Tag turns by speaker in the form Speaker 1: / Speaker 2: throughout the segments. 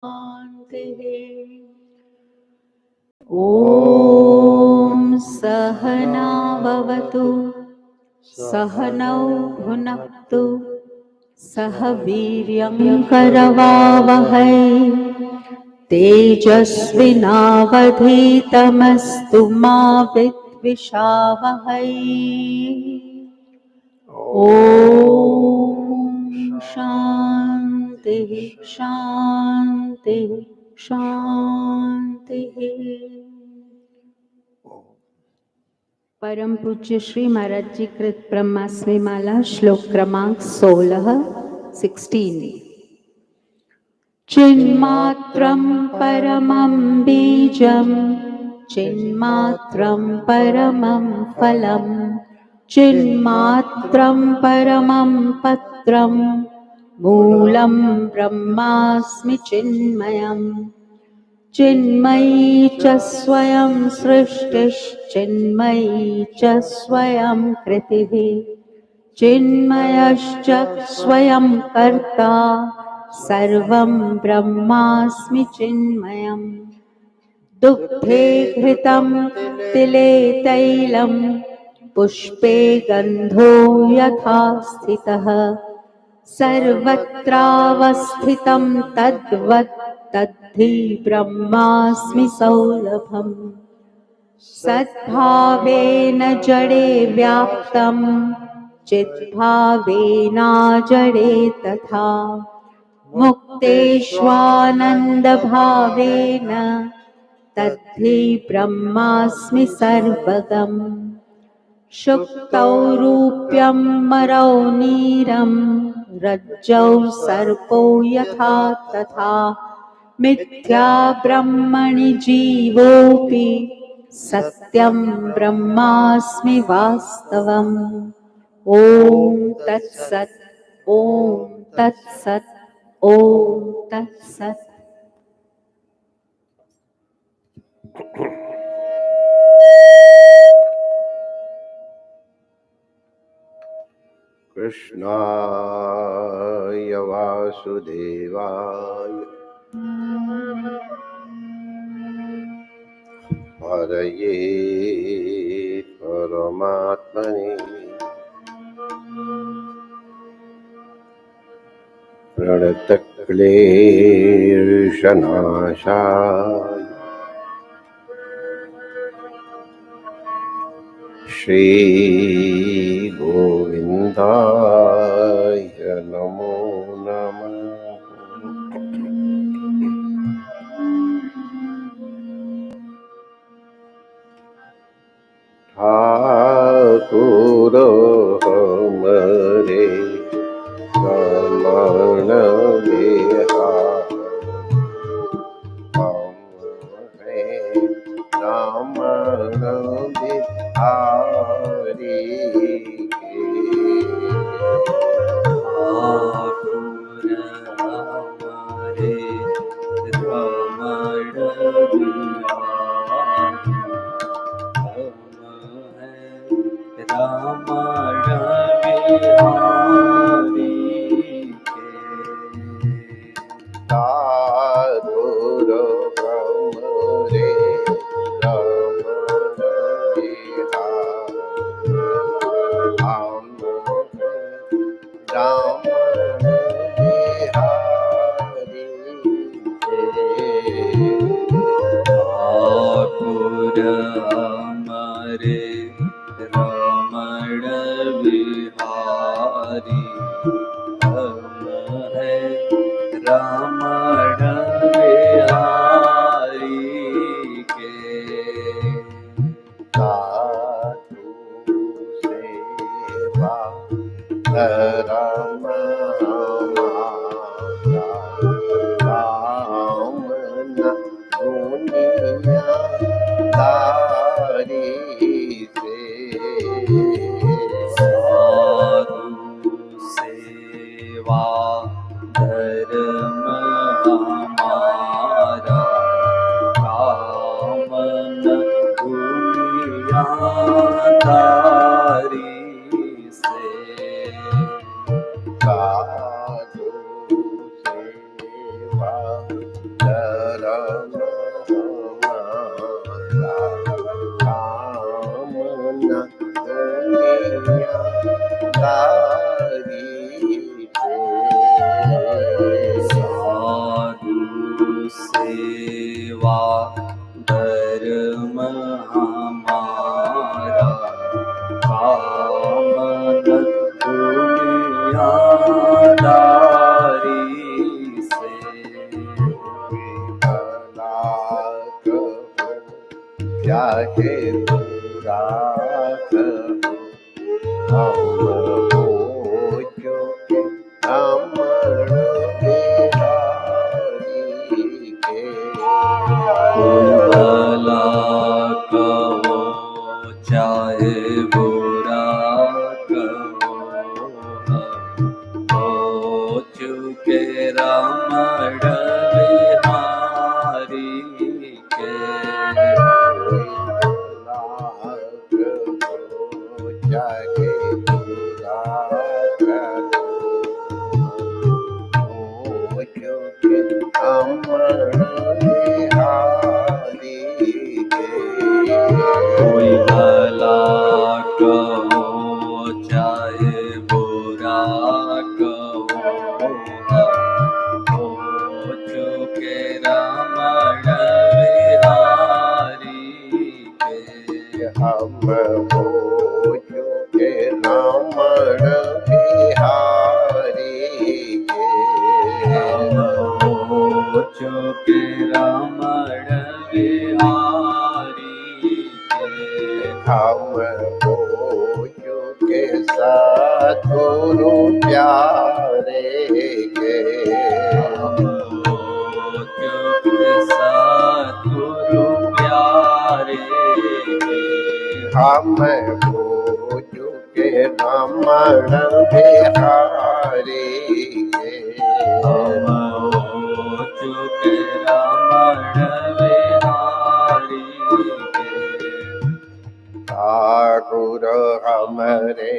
Speaker 1: ॐ सहना भवतु सहनौ भुनक्तु सह वीर्यं करवावहै तेजस्विनावधीतमस्तु मा विद्विषावहै। ॐ शान्तिः शान्तिः शान्तिः। परम पूज्य श्री महाराज जी कृत ब्रह्मास्मि माला श्लोक क्रमांक 16 चिन्मात्रं परमं बीजं चिन्मात्रं परमं फलं चिन्मात्रं परमं पत्रं मूलं ब्रह्मास्मि चिन्मयम् चिन्मयी च स्वयं सृष्टिश्चिन्मयी च स्वयं कृतिः चिन्मयश्च स्वयं कर्ता सर्वं ब्रह्मास्मि चिन्मयम् दुग्धे घृतं तिले तैलं पुष्पे गन्धो यथा स्थितः सर्वत्रावस्थितं तद्वत् तद्धि ब्रह्मास्मि सौलभम् सद्भावेन जडे व्याप्तं चिद्भावेनाजडे तथा मुक्तेष्वानन्दभावेन तद्धि ब्रह्मास्मि सर्वगम् शुक्तौ रूप्यं मरौ नीरं रज्जौ सर्पौ यथा तथा मिथ्या ब्रह्मणि जीवोऽपि सत्यं ब्रह्मास्मि वास्तवम्। ॐ तत्सत् ॐ तत्सत् ॐ तत्सत्।
Speaker 2: कृष्णाय वासुदेवाय हरये परमात्मने प्रणतक्लेशनाशाय श्रीगोविन्दाय नमो नमः। ठाकुर हमरे रमण बिहारी हम हैं रमण बिहारी के।
Speaker 3: ठाकुर हमारे रमण बिहारी हम हैं रमण बिहारी के।
Speaker 2: साधुर हमरे रमण बिहारी हम रमण बिहारी के। सारी
Speaker 3: साधु सेवा धर्म हमारा कामन दुनियादारी से
Speaker 2: भला कहो चाहे बुरा कहो हम हो चुके अमर बिहारी के
Speaker 3: कोई भला कहो चाहे बुरा कहो हो चुके रमण बिहारी के
Speaker 2: जागे बुरा करो हो चुके अमर बिहारी के
Speaker 3: कोई भला कहो चाहे बुरा कहो हो चुके रमण बिहारी के
Speaker 2: हम हो चुके रमण बिहारी के
Speaker 3: हम हो चुके रमण बिहारी के
Speaker 2: हम हो चुके सद्गुरु प्यारे के
Speaker 3: हम हो चुके सद्गुरु प्यारे के
Speaker 2: हम हो चुके रमण बिहारी के
Speaker 3: हम हो चुके रमण बिहारी के
Speaker 2: ठाकुर हमरे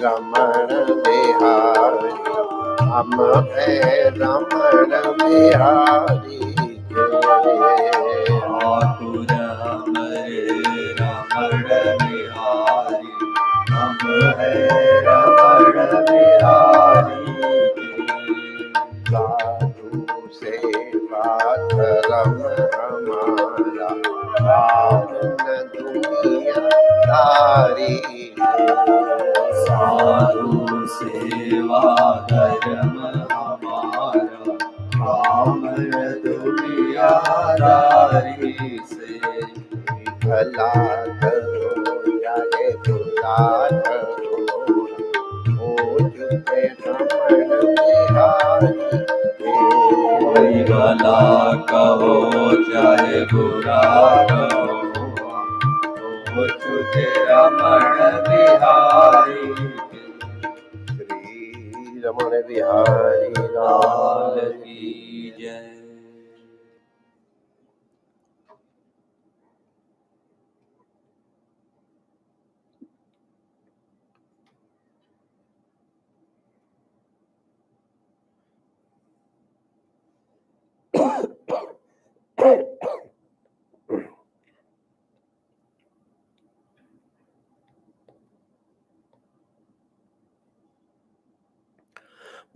Speaker 2: रमण बिहारी हम है रमण बिहारी के
Speaker 3: ठाकुर हमरे रमण बिहारी हम है रमण बिहारी के
Speaker 2: साधु सेवा धर्म हमारा पावन दुनिया दारी
Speaker 3: साधु सेवा धर्म हमारा कामर दुनियादारी से
Speaker 2: भला करो जागे बुरा करो हो चुके रमण बिहारी
Speaker 3: कोई भला कहो चाहे बुरा कहो हो चुके रमण बिहारी के
Speaker 2: श्री रमण बिहारी
Speaker 3: लाल
Speaker 2: लाल
Speaker 3: की जय।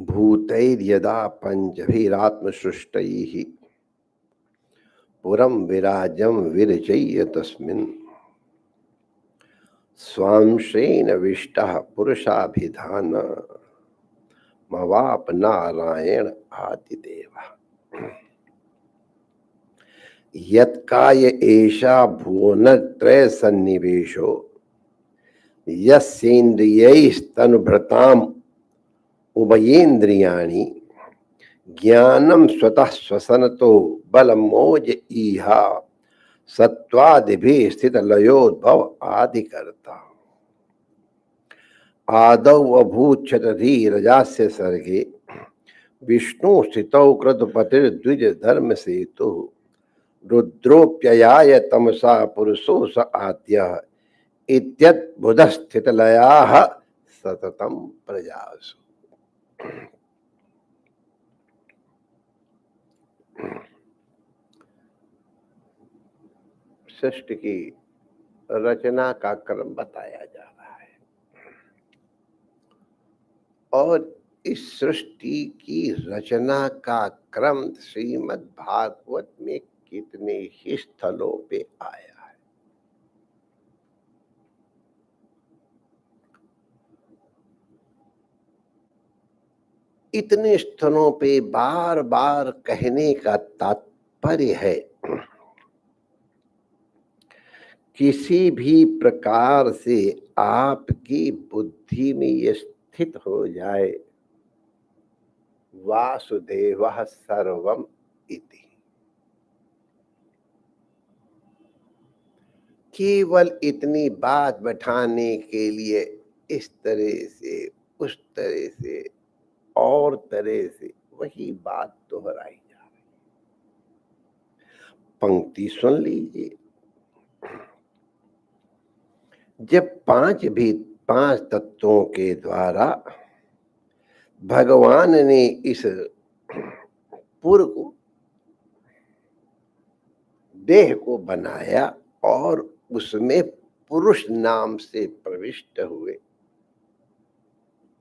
Speaker 2: भूतैर्यदा पञ्चभिरात्मसृष्टैः पुरं विराजं विरचय्य तस्मिन् स्वांशेन विष्टः पुरुषाभिधान मवाप नारायण आदिदेवः यत्काय एषा भुवनत्रय सन्निवेशो यस्येन्द्रियैस्तनुभृताम् उभयेन्द्रियाणि ज्ञानं स्वतः श्वसनतो बलमोज इहा सत्वादिभिः स्थितलयोद्भव आदिकर्ता आदौ अभूच्छतधीरजास्य सर्गे विष्णु स्थितौ कृतपतिर्द्विज धर्म सेतु रुद्रोप्ययाय तमसा पुरुषो स आद्यः इत्यद्बुधस्थितलयाः सततं प्रजासु। सृष्टि की रचना का क्रम बताया जा रहा है। और इस सृष्टि की रचना का क्रम श्रीमद् भागवत में कितने ही स्थलों पे आया है। इतने स्थलों पे बार बार कहने का तात्पर्य है, किसी भी प्रकार से आपकी बुद्धि में ये स्थित हो जाए, वासुदेवः सर्वम इति। केवल इतनी बात बैठाने के लिए इस तरह से, उस तरह से और तरह से वही बात दोहराई जा रही। पंक्ति सुन लीजिए। जब पांच तत्वों के द्वारा भगवान ने इस पुर को, देह को बनाया और उसमें पुरुष नाम से प्रविष्ट हुए।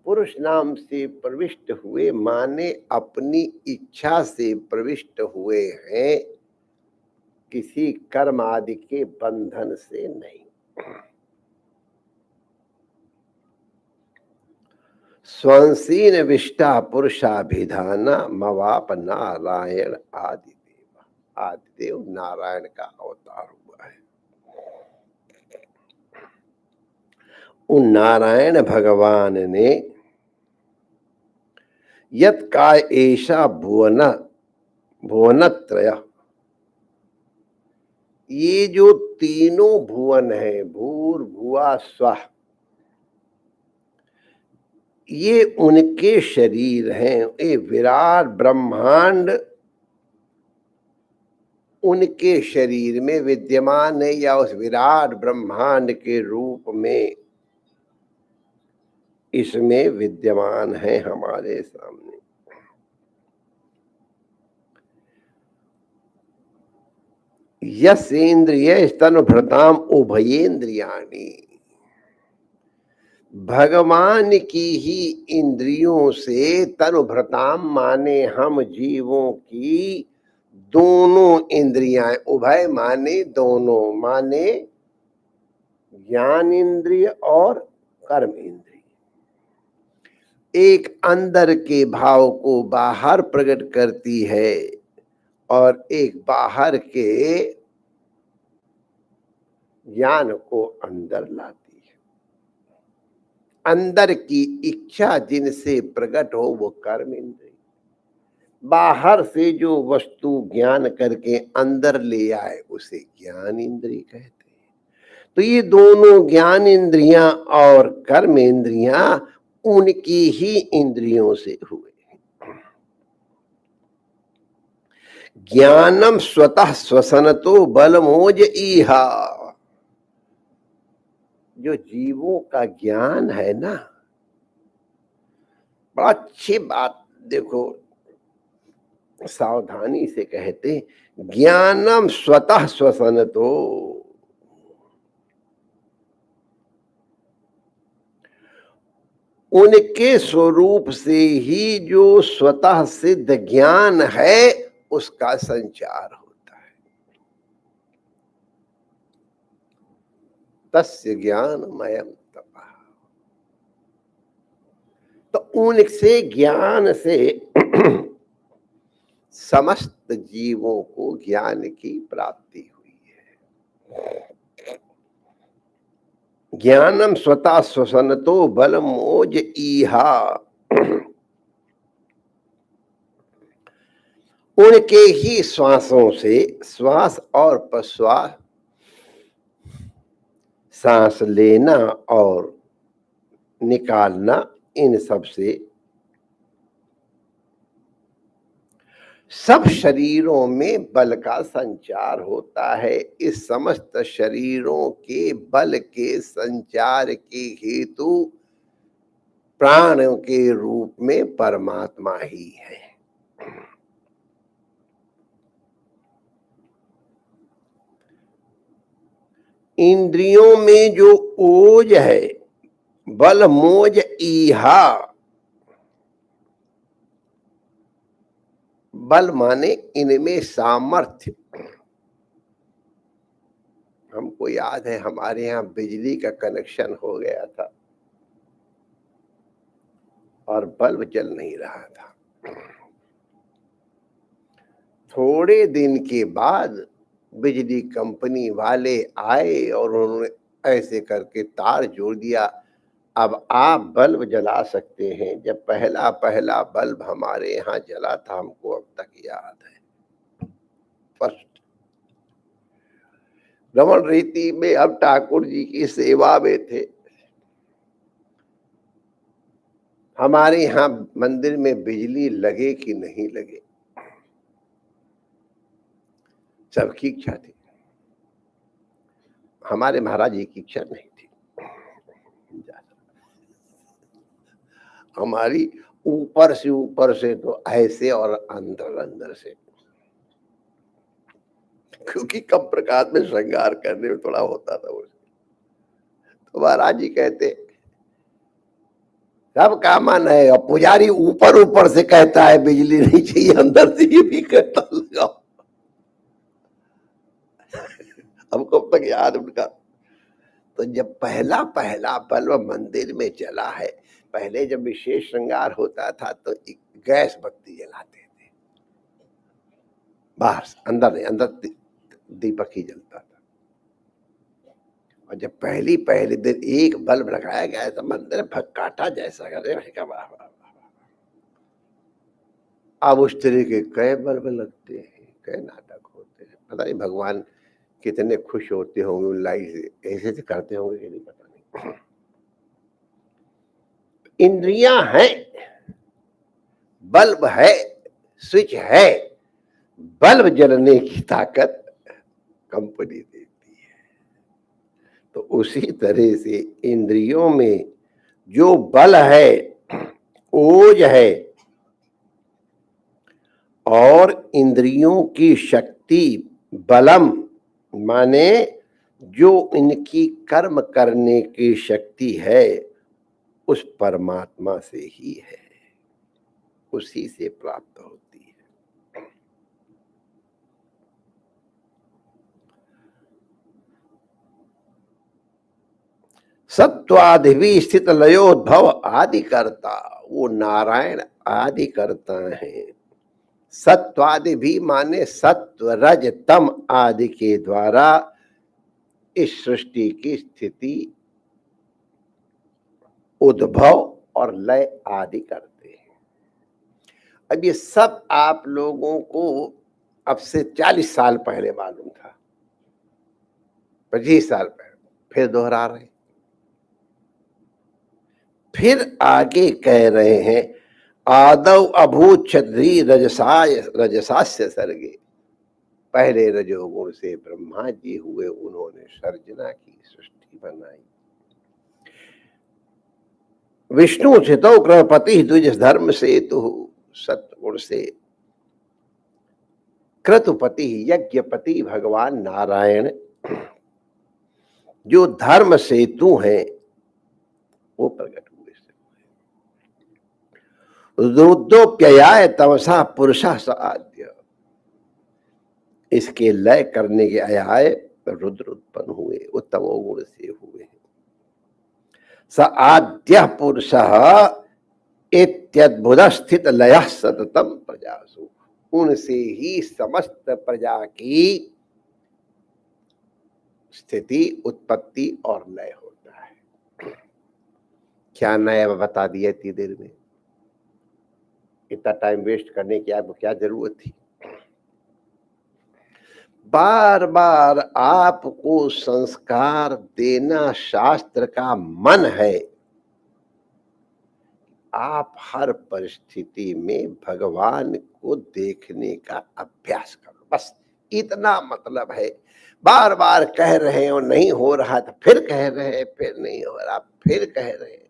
Speaker 2: पुरुष नाम से प्रविष्ट हुए माने अपनी इच्छा से प्रविष्ट हुए हैं, किसी कर्म आदि के बंधन से नहीं। स्वंसीन विष्टा पुरुषाभिधाना मवाप नारायण आदिदेव। आदिदेव नारायण का अवतार हुआ है। उन नारायण भगवान ने यत काय ऐसा भुवनत्रय, ये जो तीनों भुवन है, भूर्भुवः स्वः, ये उनके शरीर हैं। ये विराट ब्रह्मांड उनके शरीर में विद्यमान है, या उस विराट ब्रह्मांड के रूप में इसमें विद्यमान है हमारे सामने। यस्येन्द्रिय स्तनुभृताम उभयेन्द्रियाणि, भगवान की ही इंद्रियों से, तनुभृताम माने हम जीवों की दोनों इंद्रियां, उभय माने दोनों, माने ज्ञान इंद्रिय और कर्म इंद्रिय। एक अंदर के भाव को बाहर प्रकट करती है और एक बाहर के ज्ञान को अंदर लाती है। अंदर की इच्छा जिनसे प्रकट हो वो कर्म इंद्रिय, बाहर से जो वस्तु ज्ञान करके अंदर ले आए उसे ज्ञान इंद्रिय कहते हैं। तो ये दोनों ज्ञान इंद्रियां और कर्म इंद्रियां उनकी ही इंद्रियों से हुए। ज्ञानम स्वतः श्वसनतो बलमोज इहा, जो जीवों का ज्ञान है ना, बड़ा अच्छी बात देखो, सावधानी से कहते, ज्ञानम स्वतः श्वसनतो, उनके स्वरूप से ही जो स्वतः सिद्ध ज्ञान है उसका संचार होता है। तस्य ज्ञानमयं तपः, तो उनसे ज्ञान से समस्त जीवों को ज्ञान की प्राप्ति हुई है। ज्ञानम स्वतः श्वसनतो बलमोज इहा, उनके ही श्वासों से, श्वास और प्रश्वास, सांस लेना और निकालना, इन सब से सब शरीरों में बल का संचार होता है। इस समस्त शरीरों के बल के संचार के हेतु प्राणों के रूप में परमात्मा ही है। इंद्रियों में जो ओज है, बल मोज इहा, बल माने इनमें सामर्थ्य। हमको याद है हमारे यहाँ बिजली का कनेक्शन हो गया था और बल्ब जल नहीं रहा था। थोड़े दिन के बाद बिजली कंपनी वाले आए और उन्होंने ऐसे करके तार जोड़ दिया, अब आप बल्ब जला सकते हैं। जब पहला पहला बल्ब हमारे यहाँ जला था, हमको अब तक याद है। फर्स्ट रमन रीति में अब ठाकुर जी की सेवा में थे। हमारे यहाँ मंदिर में बिजली लगे कि नहीं लगे, सबकी इच्छा थी, हमारे महाराज जी की इच्छा नहीं थी। हमारी ऊपर से तो ऐसे और अंदर अंदर से, क्योंकि कम प्रकाश में श्रृंगार करने में थोड़ा होता था उसे। तो महाराज जी कहते सबका मन है, और पुजारी ऊपर ऊपर से कहता है बिजली नहीं चाहिए, अंदर से ये भी कहता लगाओ। हमको अब तक याद उनका। तो जब पहला पहला बल्ब मंदिर में जला है, पहले जब विशेष श्रृंगार होता था तो गैस बत्ती जलाते थे, बाहर से, अंदर नहीं, अंदर दीपक ही जलता था। और जब पहले दिन एक बल्ब लगाया गया तो मंदिर भक्काटा जैसा करे। अब उस तरह के कई बल्ब लगते हैं, कई नाटक होते हैं। पता नहीं भगवान कितने खुश होते होंगे उन लाइट से, ऐसे से करते होंगे कि नहीं पता नहीं। इंद्रियां हैं, बल्ब है, स्विच है, बल्ब जलने की ताकत कंपनी देती है। तो उसी तरह से इंद्रियों में जो बल है, ओज है, और इंद्रियों की शक्ति बलम माने जो इनकी कर्म करने की शक्ति है, उस परमात्मा से ही है, उसी से प्राप्त होती है। सत्वादि स्थित लयोद्भव आदि करता, वो नारायण आदि करता है। सत्वादि भी माने सत्व रज तम आदि के द्वारा इस सृष्टि की स्थिति, उद्भव और लय आदि करते हैं। अब ये सब आप लोगों को अब से 40 साल पहले मालूम था, 25 साल पहले, फिर दोहरा रहे, फिर आगे कह रहे हैं आदौ अभूत क्षद्री रजसास्य सर्गे। पहले रजोगुण से ब्रह्मा जी हुए, उन्होंने सर्जना की, सृष्टि बनाई। विष्णु स्थितौ कृपति द्विज धर्म सेतु, सत्गुण से क्रतुपति यज्ञपति भगवान नारायण जो धर्म सेतु हैं, वो प्रकट हुए। रुद्रोप्ययाय तमसा पुरुषा स आद्य, इसके लय करने के अयाय रुद्र उत्पन्न हुए, वो तमोगुण से हुए। स आद्य पुरुष इत्यद्भुत स्थित लय सततम प्रजासु, उनसे ही समस्त प्रजा की स्थिति, उत्पत्ति और लय होता है। क्या नया बता दिया इतनी देर में, इतना टाइम वेस्ट करने की आपको क्या जरूरत थी। बार बार आपको संस्कार देना शास्त्र का मन है। आप हर परिस्थिति में भगवान को देखने का अभ्यास करो, बस इतना मतलब है। बार बार कह रहे हो नहीं हो रहा, तो फिर कह रहे हैं, फिर नहीं हो रहा, फिर कह रहे हैं।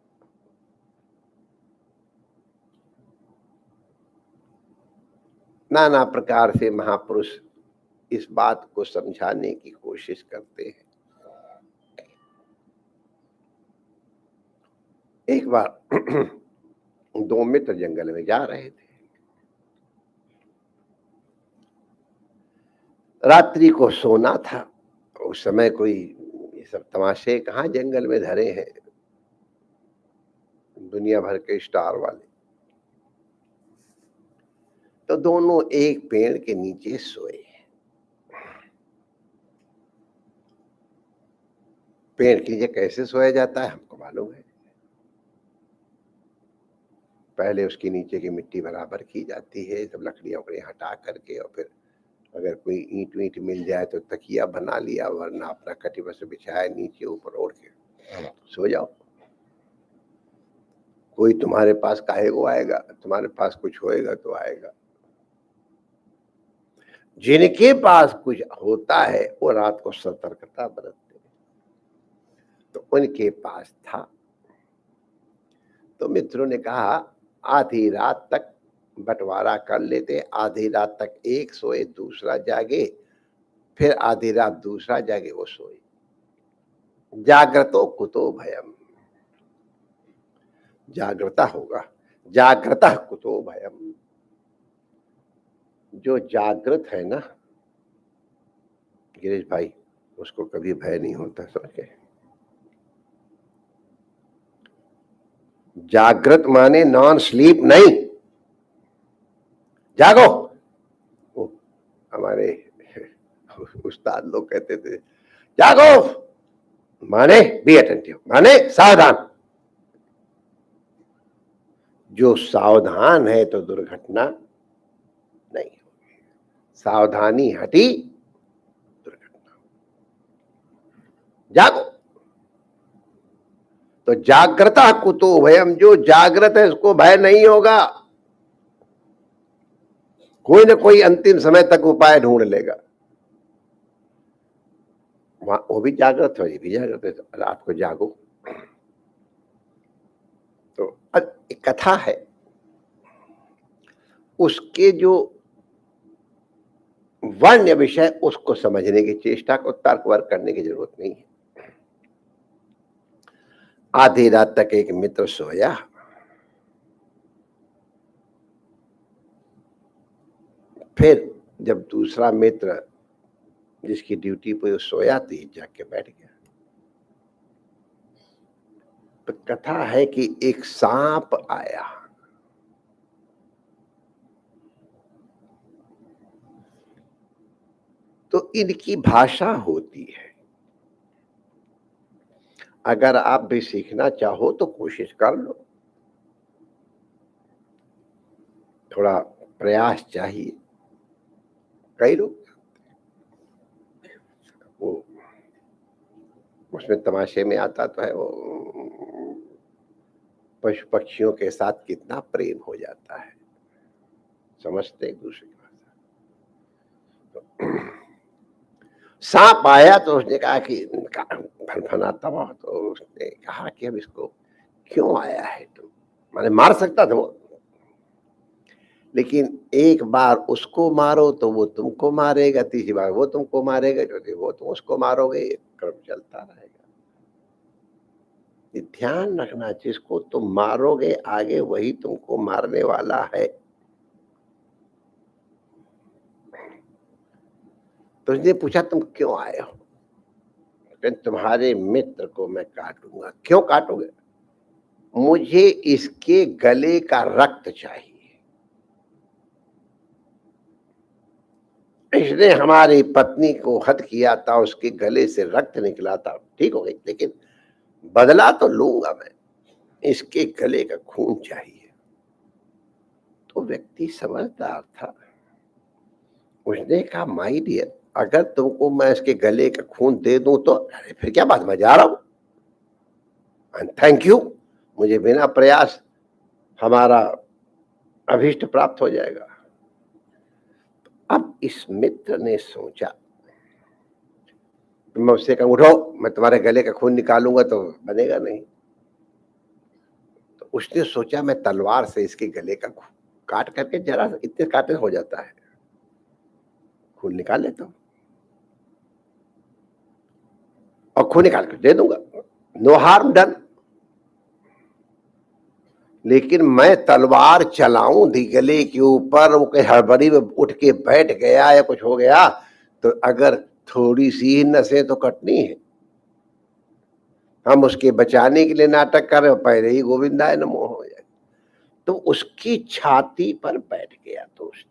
Speaker 2: नाना प्रकार से महापुरुष इस बात को समझाने की कोशिश करते हैं। एक बार 2 मित्र जंगल में जा रहे थे। रात्रि को सोना था। उस समय कोई ये सब तमाशे कहाँ जंगल में धरे हैं, दुनिया भर के स्टार वाले। तो दोनों एक पेड़ के नीचे सोए। पेड़ के नीचे कैसे सोया जाता है हमको मालूम है। पहले उसके नीचे की मिट्टी बराबर की जाती है, सब लकड़ियां वकड़ियां हटा करके, और फिर अगर कोई ईंट वींट मिल जाए तो तकिया बना लिया, वरना अपना कटी बस बिछाया नीचे ऊपर ओढ़ के सो जाओ। कोई तुम्हारे पास काहे को आएगा, तुम्हारे पास कुछ होएगा तो आएगा। जिनके पास कुछ होता है वो रात को सतर्कता बरतते हैं, तो उनके पास था। तो मित्रों ने कहा आधी रात तक बंटवारा कर लेते, आधी रात तक एक सोए दूसरा जागे, फिर आधी रात दूसरा जागे वो सोए। जागृतो कुतो भयम, जागृता होगा, जागृता कुतो भयम। जो जागृत है ना गिरीश भाई, उसको कभी भय नहीं होता, समझ गए। जागृत माने नॉन स्लीप नहीं, जागो। वो हमारे उस्ताद लोग कहते थे जागो माने बी अटेंटिव, माने सावधान। जो सावधान है तो दुर्घटना नहीं होगी, सावधानी हटी दुर्घटना। जागो। तो जागृता कुतो भयम, जो जागृत है उसको भय नहीं होगा। कोई ना कोई अंतिम समय तक उपाय ढूंढ लेगा। वो भी जागृत हो, ये भी जागृत है, तो रात को जागो। तो एक कथा है, उसके जो वर्ण्य विषय उसको समझने की चेष्टा को तर्क वर्क करने की जरूरत नहीं है। आधी रात तक एक मित्र सोया, फिर जब दूसरा मित्र जिसकी ड्यूटी पे सोया थी जाग के बैठ गया। तो कथा है कि एक सांप आया, तो इनकी भाषा होती है। अगर आप भी सीखना चाहो तो कोशिश कर लो, थोड़ा प्रयास चाहिए। कई लोग वो उसमें तमाशे में आता तो है, वो पशु पक्षियों के साथ कितना प्रेम हो जाता है, समझते एक दूसरे की भाषा। सांप आया तो उसने कहा कि फनफनाता हुआ, तो उसने कहा कि अब इसको क्यों आया है तुम, माने मार सकता था वो, लेकिन एक बार उसको मारो तो वो तुमको मारेगा, तीसरी बार वो तुमको मारेगा, चौथी वो तुम उसको मारोगे, ये क्रम चलता रहेगा। ये ध्यान रखना, जिसको तुम मारोगे आगे वही तुमको मारने वाला है। तो उसने पूछा तुम क्यों आए हो? तुम्हारे मित्र को मैं काटूंगा। क्यों काटोगे? मुझे इसके गले का रक्त चाहिए। इसने हमारी पत्नी को हत्या किया था, उसके गले से रक्त निकला था, ठीक हो गई, लेकिन बदला तो लूंगा मैं, इसके गले का खून चाहिए। तो व्यक्ति समझदार था, उसने कहा माय डियर, अगर तुमको मैं इसके गले का खून दे दूं तो अरे फिर क्या बात, मैं जा रहा हूं, एंड थैंक यू, मुझे बिना प्रयास हमारा अभीष्ट प्राप्त हो जाएगा। अब इस मित्र ने सोचा, मैं उससे कहूं उठो, मैं तुम्हारे गले का खून निकालूंगा तो बनेगा नहीं। तो उसने सोचा मैं तलवार से इसके गले का काट करके, जरा इतने काटे हो जाता है, खून निकाल लेता हूं और खून निकाल कर दे दूंगा, नो हार्म डन। लेकिन मैं तलवार चलाऊं गले के ऊपर, वो कहीं हड़बड़ी में उठ के बैठ गया या कुछ हो गया तो अगर थोड़ी सी ही नसें तो कटनी है, हम उसके बचाने के लिए नाटक कर रहे हो, पहले ही गोविंदाय नमो हो जाए। तो उसकी छाती पर बैठ गया दोस्त,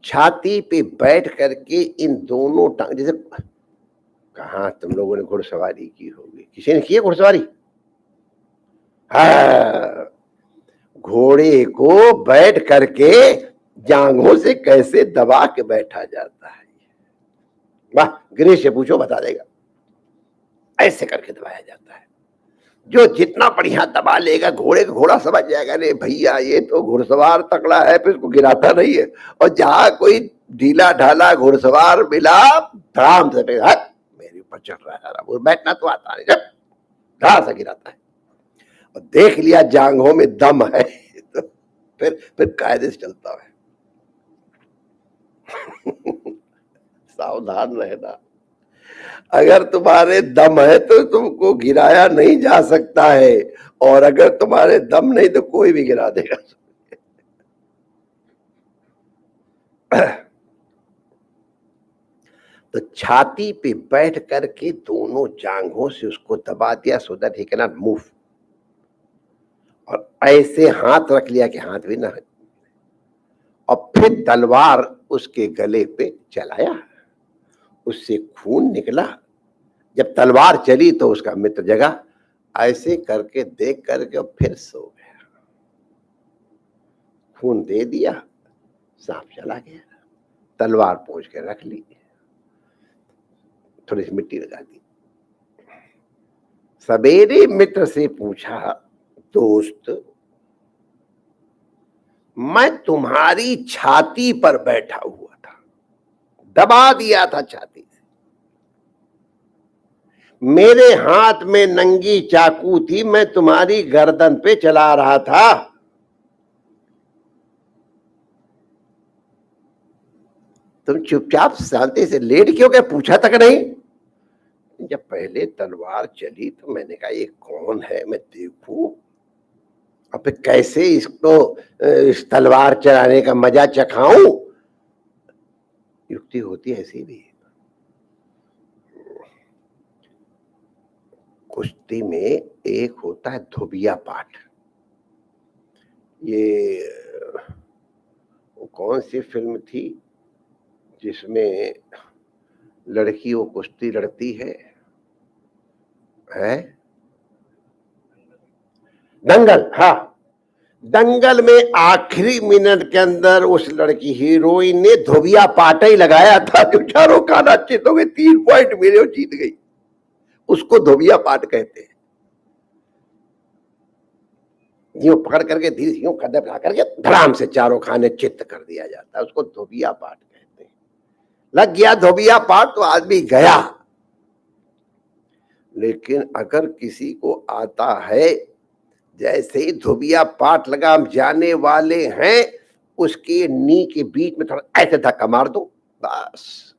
Speaker 2: छाती पे बैठ करके इन दोनों टांग, जैसे कहा तुम लोगों ने घुड़सवारी की होगी, किसी ने की है घुड़सवारी? हाँ, घोड़े को बैठ करके जांघों से कैसे दबा के बैठा जाता है, वाह, गिरीश से पूछो बता देगा। ऐसे करके दबाया जाता है, जो जितना बढ़िया दबा लेगा घोड़े का घोड़ा समझ जाएगा, अरे भैया ये तो घुड़सवार तगड़ा है, फिर उसको गिराता नहीं है। और जहां कोई ढीला ढाला घुड़सवार मिला, धड़ाम से मेरे ऊपर चढ़ रहा है, वो बैठना तो आता नहीं, जब धड़ा से गिराता है। और देख लिया जांघों में दम है तो फिर कायदे से चलता है। सावधान रहना, अगर तुम्हारे दम है तो तुमको गिराया नहीं जा सकता है, और अगर तुम्हारे दम नहीं तो कोई भी गिरा देगा। तो छाती पे बैठ करके दोनों जांघों से उसको दबा दिया, so that he can not move. और ऐसे हाथ रख लिया कि हाथ भी ना, और फिर तलवार उसके गले पे चलाया, उससे खून निकला। जब तलवार चली तो उसका मित्र जगा, ऐसे करके देख करके और फिर सो गया। खून दे दिया, सांप चला गया, तलवार पहुंच के रख ली, थोड़ी सी मिट्टी लगा दी। सवेरे मित्र से पूछा, दोस्त मैं तुम्हारी छाती पर बैठा हुआ था, दबा दिया था छाती से, मेरे हाथ में नंगी चाकू थी, मैं तुम्हारी गर्दन पे चला रहा था, तुम चुपचाप शांति से लेट क्यों गए, पूछा तक नहीं? जब पहले तलवार चली तो मैंने कहा ये कौन है, मैं देखूं, और फिर कैसे इसको इस तलवार चलाने का मजा चखाऊं। युक्ति होती है ऐसी भी। कुश्ती में एक होता है धोबिया पाठ, ये वो कौन सी फिल्म थी जिसमें लड़की वो कुश्ती लड़ती है दंगल। हाँ, दंगल में आखिरी मिनट के अंदर उस लड़की हीरोइन ने धोबिया पाटा ही लगाया था, जो चारों खाना चित हो गए, 3 पॉइंट मिले और जीत गई। उसको धोबिया पाट कहते हैं। यूं पकड़ करके धीरे यूं कदम ला करके धड़ाम से चारों खाने चित्त कर दिया जाता है, उसको धोबिया पाट कहते हैं। लग गया धोबिया पाट तो आदमी गया। लेकिन अगर किसी को आता है, जैसे ही धोबिया पाट लगा, हम जाने वाले हैं, उसके नी के बीच में थोड़ा ऐसे धक्का मार दो, बस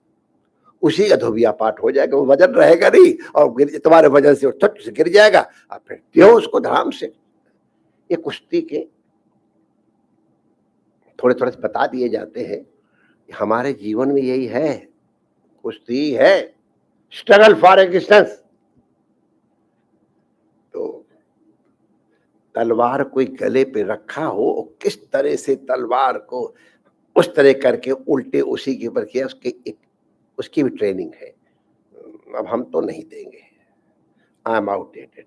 Speaker 2: उसी का धोबिया पाट हो जाएगा। वो वजन रहेगा नहीं, और तुम्हारे वजन से छट से गिर जाएगा, और फिर क्यों उसको धड़ाम से। ये कुश्ती के थोड़े थोड़े बता दिए जाते हैं। हमारे जीवन में यही है, कुश्ती है, स्ट्रगल फॉर एग्जिस्टेंस। तो तलवार कोई गले पे रखा हो, किस तरह से तलवार को उस तरह करके उल्टे उसी के ऊपर किया, उसकी भी ट्रेनिंग है। अब हम तो नहीं देंगे, I am outdated,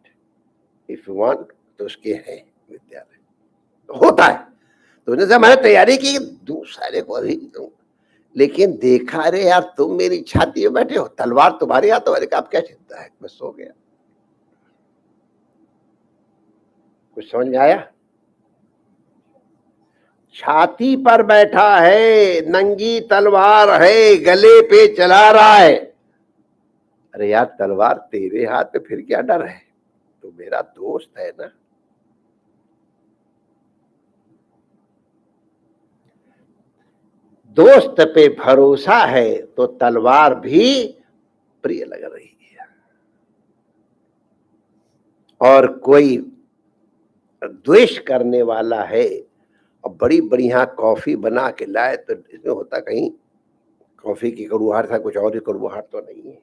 Speaker 2: if you want तो उसके है विद्यालय होता है। तो जैसे मैंने तैयारी की दूसरे को अभी, लेकिन देखा, अरे यार तुम मेरी छाती में बैठे हो, तलवार तुम्हारे हाथ, तुम्हारे का, आप क्या चिंता है, मैं सो गया। कुछ समझ में आया? छाती पर बैठा है, नंगी तलवार है, गले पे चला रहा है। अरे यार तलवार तेरे हाथ में, फिर क्या डर है, तो मेरा दोस्त है ना। दोस्त पे भरोसा है तो तलवार भी प्रिय लग रही है। और कोई द्वेष करने वाला है और बड़ी बढ़िया कॉफी बना के लाए, तो इसमें होता कहीं कॉफी की कड़ुआहट था, कुछ और ही कड़ुआहट तो नहीं है।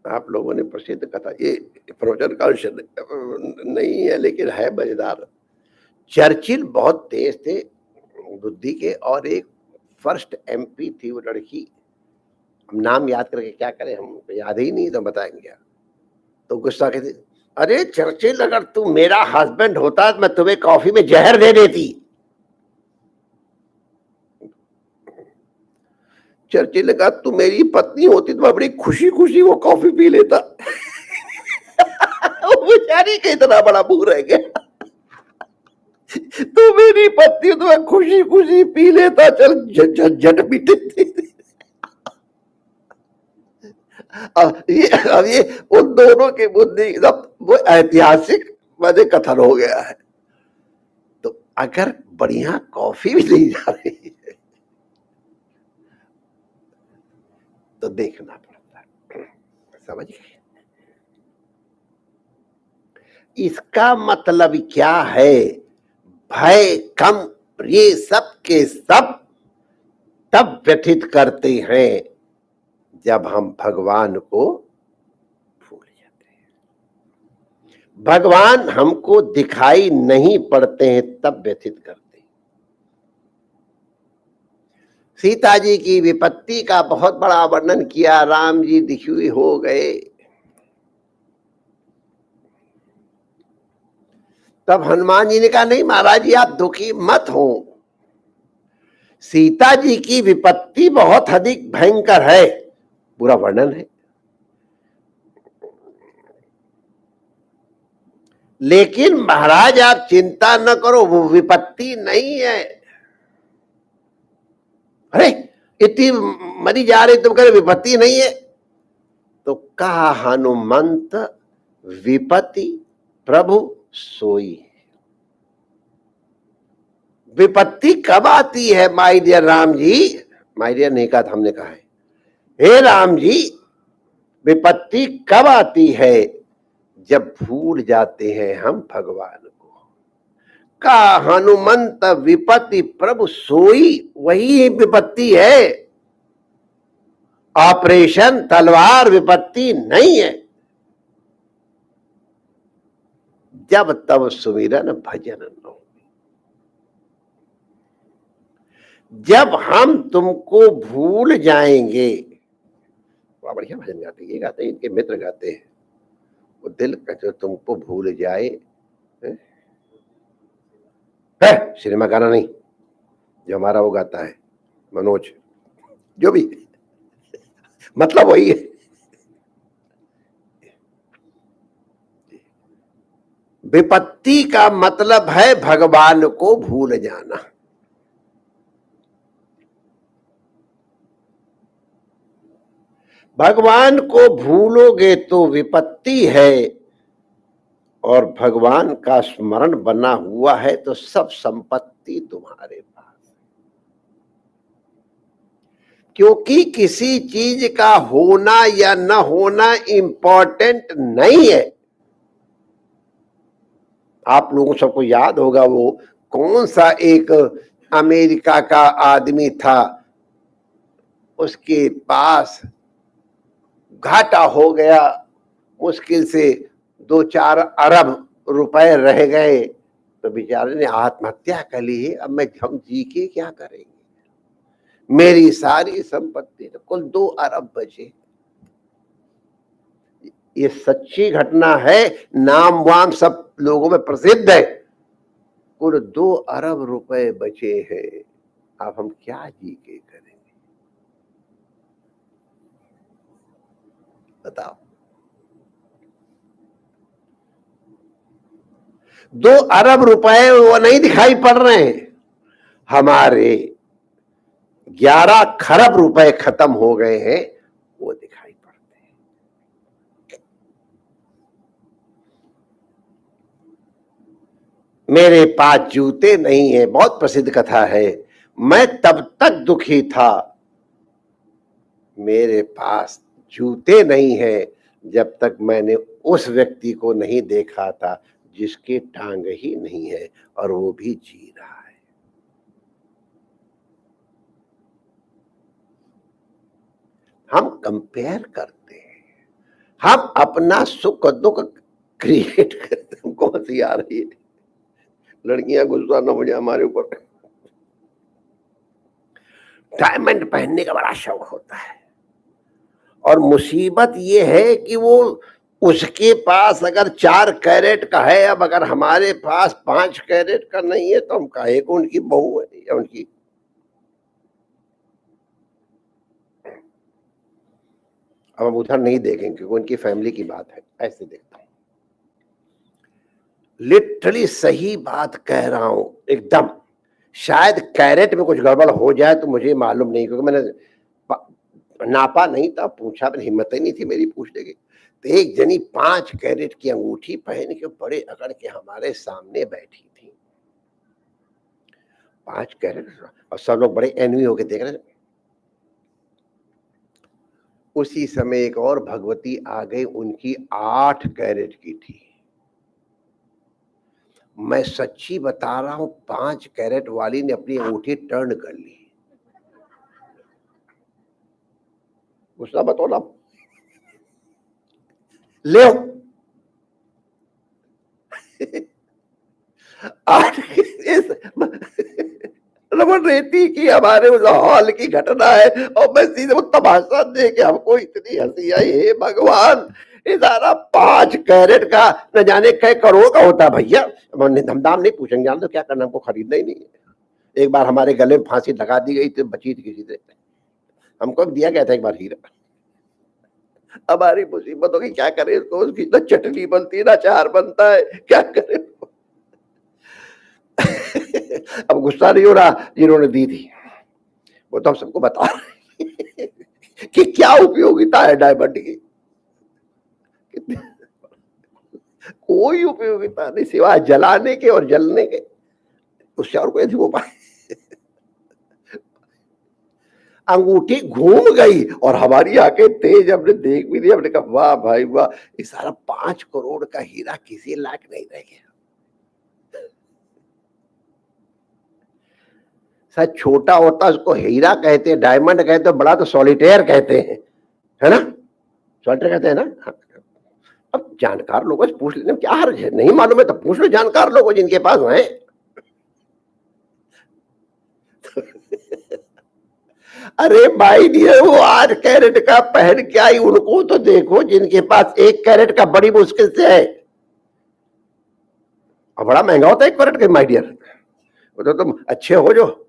Speaker 2: आप लोगों ने प्रसिद्ध कथा, ये प्रवचन का अंश नहीं है लेकिन है मजेदार। चर्चिल बहुत तेज थे बुद्धि के, और एक फर्स्ट एमपी थी वो लड़की, हम नाम याद करके क्या करें, हम याद ही नहीं तो बताएंगे क्या। तो गुस्सा कहती, अरे चर्चिल, अगर तू मेरा हस्बैंड होता तो मैं तुम्हें कॉफी में जहर दे देती। चर्चिल ने कहा, तू मेरी पत्नी होती तो मैं बड़ी खुशी खुशी वो कॉफी पी लेता। वो बेचारी का इतना बड़ा मुंह रह गया, तू मेरी पत्नी हो तो मैं खुशी खुशी पी लेता, चल झट पीते थे। अब ये उन दोनों की बुद्धि वो ऐतिहासिक मजे कथन हो गया है। तो अगर बढ़िया कॉफी भी नहीं जा रही है तो देखना पड़ता है, समझ गए। इसका मतलब क्या है? भय कम ये सब के सब तब व्यथित करते हैं जब हम भगवान को भूल जाते हैं। भगवान हमको दिखाई नहीं पड़ते हैं तब व्यथित करते हैं। सीता जी की विपत्ति का बहुत बड़ा वर्णन किया, राम जी दुखी हो गए। तब हनुमान जी ने कहा, नहीं महाराज जी आप दुखी मत हो, सीता जी की विपत्ति बहुत अधिक भयंकर है, पूरा वर्णन है, लेकिन महाराज आप चिंता न करो, वो विपत्ति नहीं है। अरे इतनी मरी जा रही, तुम कह रहे विपत्ति नहीं है। तो कहा हनुमंत विपत्ति प्रभु सोई। विपत्ति कब आती है my dear Ram ji? My dear नहीं कहा, हमने कहा है, हे राम जी विपत्ति कब आती है? जब भूल जाते हैं हम भगवान को। का हनुमंत विपत्ति प्रभु सोई, वही विपत्ति है, ऑपरेशन तलवार विपत्ति नहीं है। जब तब सुमिरन भजन नो। जब हम तुमको भूल जाएंगे, बड़ा बढ़िया भजन गाते, ये गाते हैं इनके मित्र गाते हैं, वो दिल का जो तुमको भूल जाए है, सिनेमा गाना नहीं, जो हमारा वो गाता है मनोज, जो भी मतलब वही है। विपत्ति का मतलब है भगवान को भूल जाना। भगवान को भूलोगे तो विपत्ति है, और भगवान का स्मरण बना हुआ है तो सब संपत्ति तुम्हारे पास। क्योंकि किसी चीज का होना या न होना इंपॉर्टेंट नहीं है। आप लोगों सबको याद होगा वो कौन सा एक अमेरिका का आदमी था, उसके पास घाटा हो गया, मुश्किल से 2-4 अरब रुपए रह गए, तो बेचारे ने आत्महत्या कर ली है। अब हम जी के क्या करेंगे, मेरी सारी संपत्ति तो कुल 2 अरब बचे। ये सच्ची घटना है, नाम वाम सब लोगों में प्रसिद्ध है। कुल 2 अरब रुपए बचे हैं, अब हम क्या जी के करेंगे बताओ। 2 अरब रुपए वो नहीं दिखाई पड़ रहे हैं, हमारे 11 खरब रुपए खत्म हो गए हैं, वो दिखाई पड़ते हैं। मेरे पास जूते नहीं है, बहुत प्रसिद्ध कथा है, मैं तब तक दुखी था, मेरे पास जूते नहीं है जब तक मैंने उस व्यक्ति को नहीं देखा था जिसके टांग ही नहीं है और वो भी जी रहा है। हम कंपेयर करते हैं, हम अपना सुख दुख क्रिएट करते हैं। कौन सी आ रही है? लड़कियां गुस्सा ना हो जाए हमारे ऊपर। डायमंड पहनने का बड़ा शौक होता है, और मुसीबत ये है कि वो उसके पास अगर 4 कैरेट का है, अब अगर हमारे पास 5 कैरेट का नहीं है तो हम काहे को उनकी बहू है या उनकी। अब हम उधर नहीं देखेंगे क्योंकि उनकी फैमिली की बात है, ऐसे देखता हूं। लिटरली सही बात कह रहा हूं एकदम। शायद कैरेट में कुछ गड़बड़ हो जाए तो मुझे मालूम नहीं, क्योंकि मैंने नापा नहीं था, पूछा, पर हिम्मत ही नहीं थी मेरी पूछने की। तो एक जनी 5 कैरेट की अंगूठी पहन के बड़े अकड़ के हमारे सामने बैठी थी। 5 कैरेट, और सब लोग बड़े एनवी होके देख रहे थे। उसी समय एक और भगवती आ गई, उनकी 8 कैरेट की थी। मैं सच्ची बता रहा हूं, 5 कैरेट वाली ने अपनी अंगूठी टर्न कर ली। गुस्सा मत होना, ले रमन रेती की हमारे उस हॉल की घटना है, और मैं सीधे वो तमाशा देख के हमको इतनी हंसी आई। हे भगवान, इधर 5 कैरेट का न जाने कई करोड़ का होता है भैया। हम दाम नहीं पूछेंगे, जान दो क्या करना, हमको खरीदना ही नहीं है। एक बार हमारे गले में फांसी लगा दी गई तो बची थी किसी से, हमको दिया गया था एक बार हीरा। हमारी मुसीबतों की क्या करें, इसको उसकी ना चटनी बनती है ना चार बनता है, क्या करें। अब गुस्सा नहीं हो रहा जिन्होंने दी थी, वो तो हम सबको बता रहे हैं कि क्या उपयोगिता है डायमंड की। कोई उपयोगिता नहीं सिवाय जलाने के और जलने के, उससे और कोई उपाय। अंगूठी घूम गई और हमारी आंखें तेज, हमने देख भी दी, हमने कहा वाह भाई वाह, ये सारा 5 करोड़ का हीरा किसी लायक नहीं रह गया। शायद छोटा होता उसको हीरा कहते हैं, डायमंड कहते हैं, बड़ा तो सॉलिटेयर कहते हैं, है ना, सॉलिटेयर कहते हैं ना। हाँ। अब जानकार लोगों से पूछ लेने में क्या हर्ज है, नहीं मालूम है तो पूछ लो जानकार लोगों जिनके पास है। अरे भाई डियर, वो 8 कैरेट का पहन के आई, उनको तो देखो जिनके पास 1 कैरेट का बड़ी मुश्किल से है, और बड़ा महंगा होता है 1 कैरेट के माय डियर। वो तो तुम अच्छे हो जो।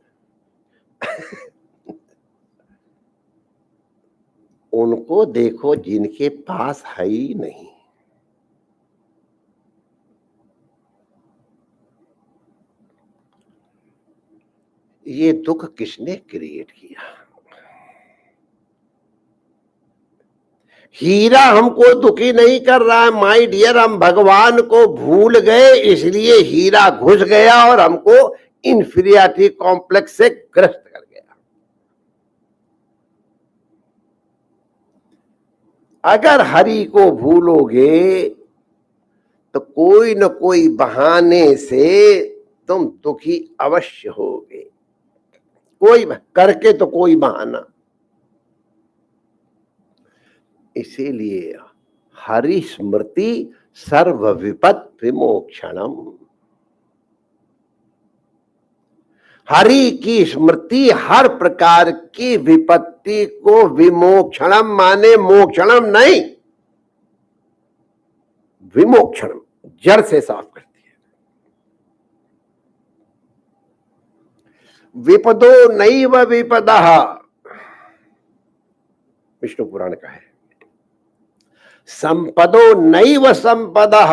Speaker 2: उनको देखो जिनके पास है ही नहीं। ये दुख किसने क्रिएट किया? हीरा हमको दुखी नहीं कर रहा है माय डियर, हम भगवान को भूल गए, इसलिए हीरा घुस गया और हमको इंफीरियरिटी कॉम्प्लेक्स से ग्रस्त कर गया। अगर हरि को भूलोगे तो कोई न कोई बहाने से तुम दुखी अवश्य होगे, कोई करके तो कोई बहाना। इसीलिए हरि स्मृति सर्व विपद विमोक्षणम, हरि की स्मृति हर प्रकार की विपत्ति को विमोक्षणम माने मोक्षणम नहीं, विमोक्षणम जड़ से साफ करती है। विपदो नैव विपदः, विष्णु पुराण का है। संपदो नैव संपदः,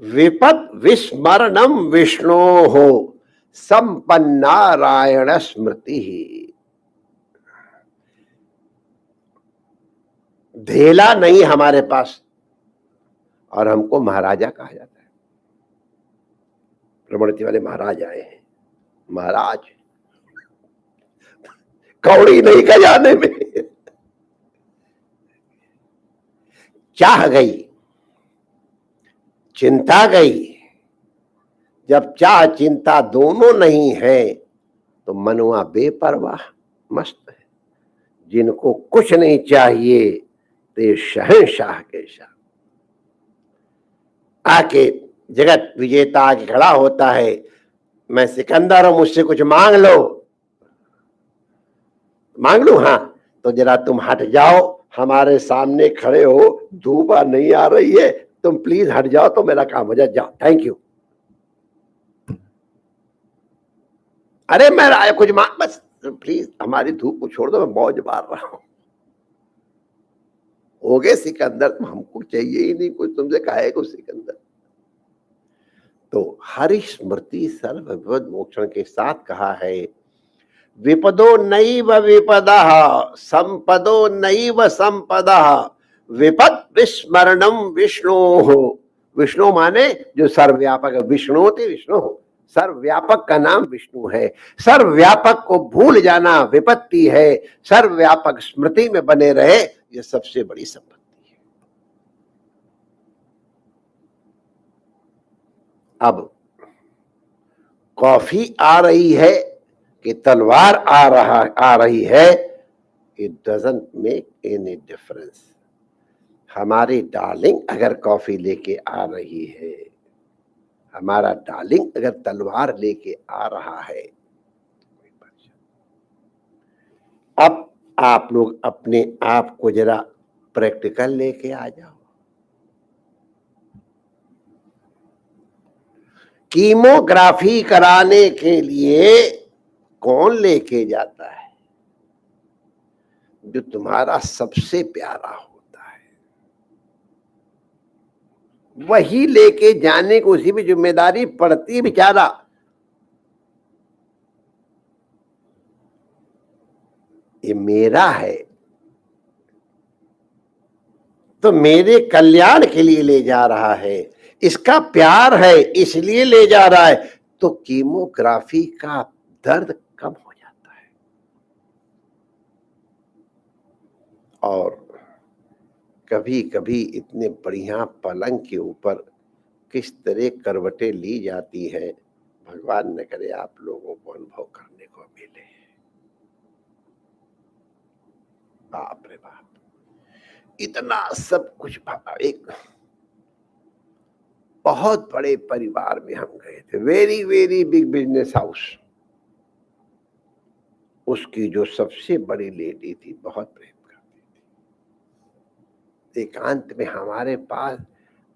Speaker 2: विपद विस्मरणम विष्णोः संपन्नारायण स्मृति। धेला नहीं हमारे पास, और हमको महाराजा कहा जाता है। प्रवृत्ति वाले महाराज आए हैं, महाराज कौड़ी नहीं खजाने में। चाह गई, चिंता गई। जब चाह चिंता दोनों नहीं है तो मनुआ बेपरवाह मस्त है। जिनको कुछ नहीं चाहिए तो ये शहंशाह के शाह। आके जगत विजेता आके खड़ा होता है, मैं सिकंदर हूं, मुझसे कुछ मांग लो। मांग लूं? हाँ, तो जरा तुम हट जाओ, हमारे सामने खड़े हो, धूप नहीं आ रही है, तुम प्लीज हट जाओ तो मेरा काम हो जाए, जाओ, थैंक यू। अरे मैं कुछ मांग, बस प्लीज हमारी धूप को छोड़ दो, मैं मौज मार रहा हूं। हो गए सिकंदर, तुम, हमको चाहिए ही नहीं कुछ, तुमसे काहे को सिकंदर। तो हरि स्मृति सर्व विपद मोक्षण के साथ कहा है, विपदो नैव विपदः संपदो नैव संपदः विपद विस्मरणम विष्णु। विष्णु माने जो सर्वव्यापक है, विष्णु थे विष्णु, सर्वव्यापक का नाम विष्णु है। सर्वव्यापक को भूल जाना विपत्ति है, सर्वव्यापक स्मृति में बने रहे ये सबसे बड़ी संपत्ति है। अब कॉफी आ रही है कि तलवार आ रही है, it doesn't make any difference. हमारी डार्लिंग अगर कॉफी लेके आ रही है, हमारा डार्लिंग अगर तलवार लेके आ रहा है, अब आप लोग अपने आप को जरा प्रैक्टिकल लेके आ जाओ। कीमोग्राफी कराने के लिए कौन लेके जाता है? जो तुम्हारा सबसे प्यारा होता है, वही लेके जाने को उसी में जिम्मेदारी पड़ती है बेचारा। ये मेरा है तो मेरे कल्याण के लिए ले जा रहा है, इसका प्यार है इसलिए ले जा रहा है, तो कीमोग्राफी का दर्द कम हो जाता है। और कभी कभी इतने बढ़िया पलंग के ऊपर किस तरह करवटें ली जाती है, भगवान न करे आप लोगों को अनुभव करने को मिले। बाप रे बाप, इतना सब कुछ। एक बहुत बड़े परिवार में हम गए थे, very very big business house. उसकी जो सबसे बड़ी लेडी थी बहुत प्रेम करती थी। एकांत में हमारे पास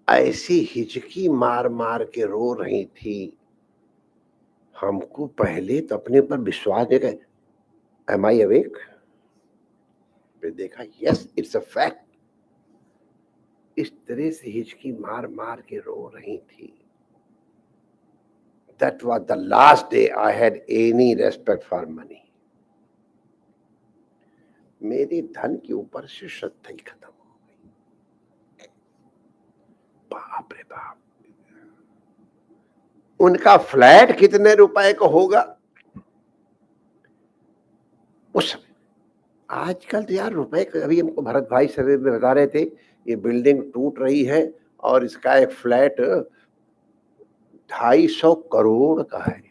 Speaker 2: ऐसी हिचकी मार मार के रो रही थी, हमको पहले तो अपने ऊपर विश्वास नहीं गए। एम आई अवेक? फिर देखा, यस इट्स अ फैक्ट। इस तरह से हिचकी मार मार के रो रही थी। That was the last day I had any respect for money. मेरे धन के ऊपर से श्रद्धा ही खत्म हो गई। बाप रे बाप, उनका फ्लैट कितने रुपए का होगा उस समय? आजकल तो यार रुपए का, अभी हमको भरत भाई सवेरे में बता रहे थे, ये बिल्डिंग टूट रही है और इसका एक फ्लैट 250 करोड़ का है।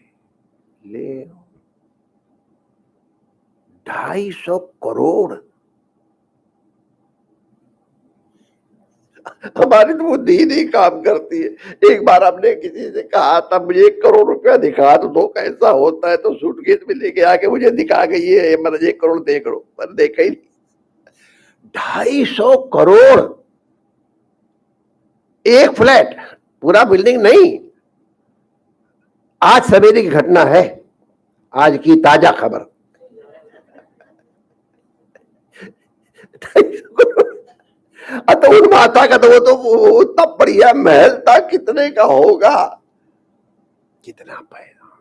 Speaker 2: ले 250 करोड़। हमारी तो बुद्धि ही नहीं काम करती है। एक बार हमने किसी से कहा था, मुझे 1 करोड़ रुपया दिखा तो दो, कैसा होता है? तो सूटकेस में लेके आके मुझे दिखा गई है, मतलब 1 करोड़ देख लो, पर देखा ही नहीं। 250 करोड़ एक फ्लैट, पूरा बिल्डिंग नहीं। आज सवेरे की घटना है, आज की ताजा खबर। तो उन माता का तो वो उतना बढ़िया महल था, कितने का होगा, कितना पैसा।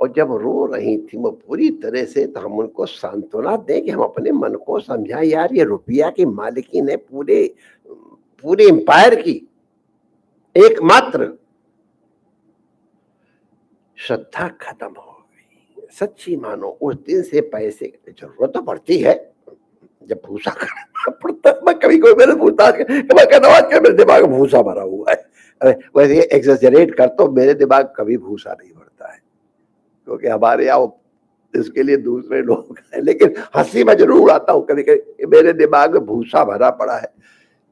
Speaker 2: और जब रो रही थी वो पूरी तरह से, तो हम उनको सांत्वना दें कि हम अपने मन को समझाएं, यार ये रुपया की मालिकीन है पूरे एम्पायर की, एकमात्र। श्रद्धा खत्म हो गई। सच्ची मानो उस दिन से पैसे की जरूरत तो पड़ती है, जब भूसा करना पड़ता है। मैं कभी कोई मेरे पूछताछ कर, मेरे दिमाग में भूसा भरा हुआ है। वैसे एक्सजरेट कर, तो मेरे दिमाग कभी भूसा नहीं भरता है, क्योंकि हमारे यहाँ इसके लिए दूसरे लोग हैं, लेकिन हंसी मैं जरूर उड़ाता हूँ कभी कभी। मेरे दिमाग में भूसा भरा पड़ा है,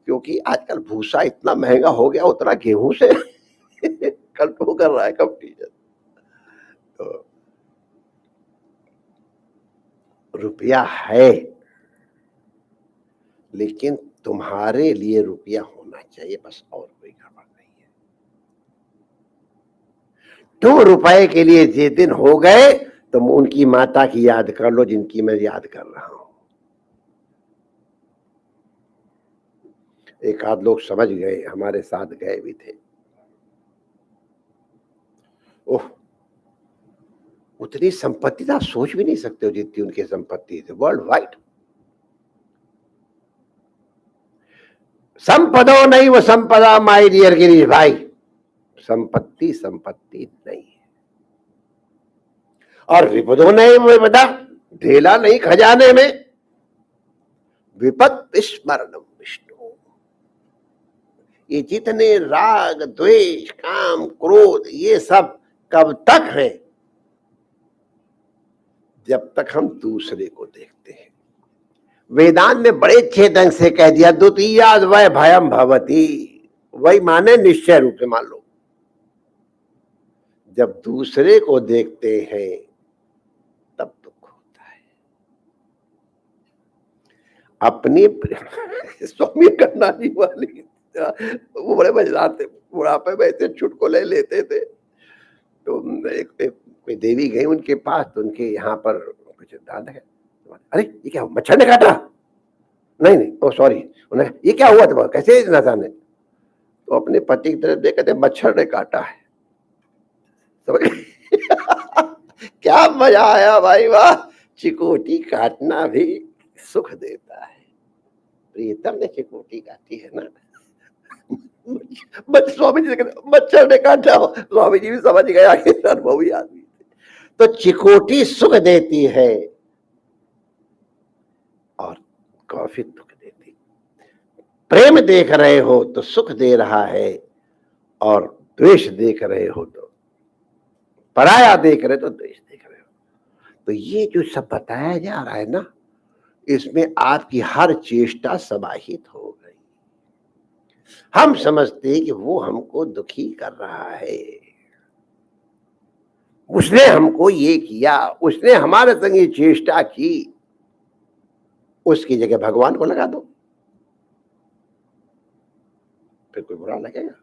Speaker 2: क्योंकि आजकल भूसा इतना महंगा हो गया, उतना गेहूं से कंट्रोल कर रहा है कंपटीशन। तो रुपया है, लेकिन तुम्हारे लिए रुपया होना चाहिए, बस, और कोई गड़बड़ नहीं है। तुम रुपए के लिए जिस दिन हो गए, तुम उनकी माता की याद कर लो जिनकी मैं याद कर रहा हूं। एक आध लोग समझ गए, हमारे साथ गए भी थे। ओह, उतनी संपत्ति तो आप सोच भी नहीं सकते हो जितनी उनकी संपत्ति थी वर्ल्ड वाइड। संपदो नहीं वो संपदा, माय डियर गिरीश भाई। संपत्ति संपत्ति नहीं है, और विपदो नहीं वो विपदा, ढेला नहीं खजाने में। विपत्ति स्मरणम विष्णु। ये जितने राग द्वेष काम क्रोध ये सब कब तक है? जब तक हम दूसरे को देखते हैं। वेदांत ने बड़े अच्छे ढंग से कह दिया, द्वितीयाद वै भयम भवति। वही माने निश्चय रूप से मान लो। जब दूसरे को देखते हैं तब दुख होता है। अपनी स्वामी कन्ना जी वाली वो बड़े मजेदार थे, बुढ़ापे में ऐसे चुटकुले लेते थे। तो एक कोई देवी गई उनके पास, तो उनके यहाँ पर कुछ दाद है। अरे ये क्या, मच्छर ने काटा? नहीं नहीं, ओ सॉरी। उन्हें ये क्या हुआ था, कैसे न जाने? तो अपने पति की तरफ देख कहते मच्छर ने काटा है। समझ क्या मजा आया भाई, वाह। चिकोटी काटना भी सुख देता है। प्रीतम ने चिकोटी काटी है ना, स्वामी जी कहते मच्छर ने काटा हो। स्वामी जी भी समझ गया कि अनुभवी आदमी। तो चिकोटी सुख देती है और कॉफी दुख देती। प्रेम देख रहे हो तो सुख दे रहा है, और द्वेष देख रहे हो तो, पराया देख रहे तो द्वेष देख रहे हो। तो ये जो सब बताया जा रहा है ना, इसमें आपकी हर चेष्टा समाहित हो गई। हम समझते हैं कि वो हमको दुखी कर रहा है, उसने हमको ये किया, उसने हमारे संग ये चेष्टा की। उसकी जगह भगवान को लगा दो, फिर कोई बुरा लगेगा?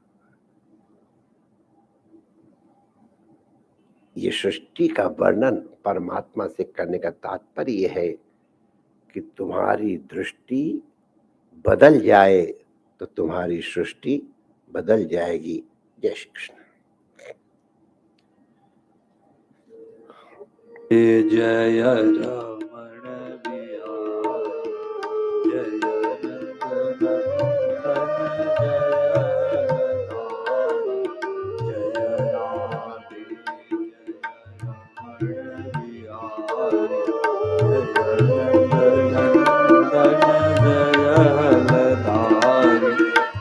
Speaker 2: ये सृष्टि का वर्णन परमात्मा से करने का तात्पर्य यह है कि तुम्हारी दृष्टि बदल जाए तो तुम्हारी सृष्टि बदल जाएगी। जय श्री कृष्ण।
Speaker 3: जय रमण बिहारी, जय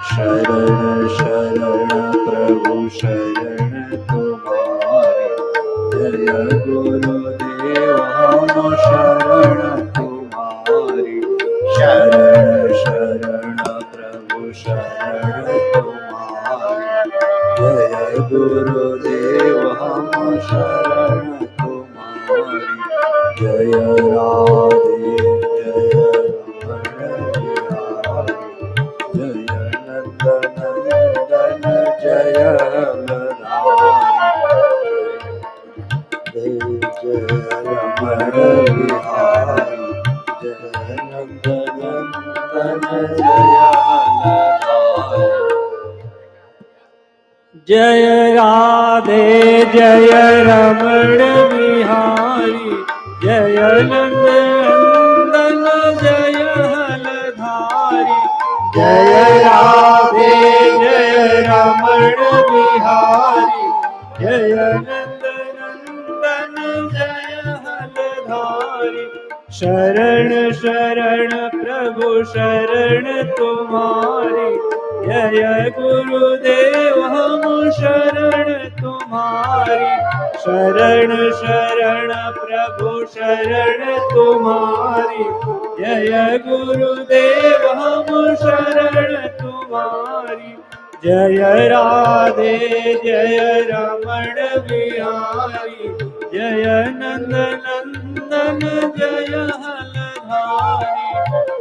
Speaker 3: शरण शरण प्रभु शरण तुम्हारी, जय गुरुदेव हम शरण तुम्हारी। शरण शरण प्रभु शरण तुम्हारी, जय गुरुदेव हम शरण तुम्हारी। जय राधे जय रमण बिहारी, जय नंदन जय राधे जय रमण बिहारी, जय नंदन जय हलधारी। जय राधे जय रमण बिहारी, जय नंदन जय हलधारी। शरण शरण प्रभु शरण तुम्हारी, जय गुरुदेव हम शरण तुम्हारी। शरण शरण प्रभु शरण तुम्हारी, जय गुरुदेव हम शरण तुम्हारी। जय राधे जय रमण बिहारी, जय नंद नंदन जय हलधारी।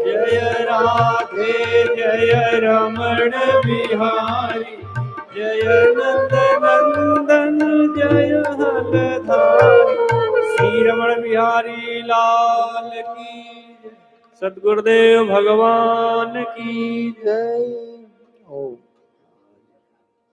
Speaker 3: जय राधे जय रमण बिहारी, जय नंद नंदन जय हलधारी। श्री रमण बिहारी लाल की जय। सद्गुरुदेव भगवान की जय। ओम।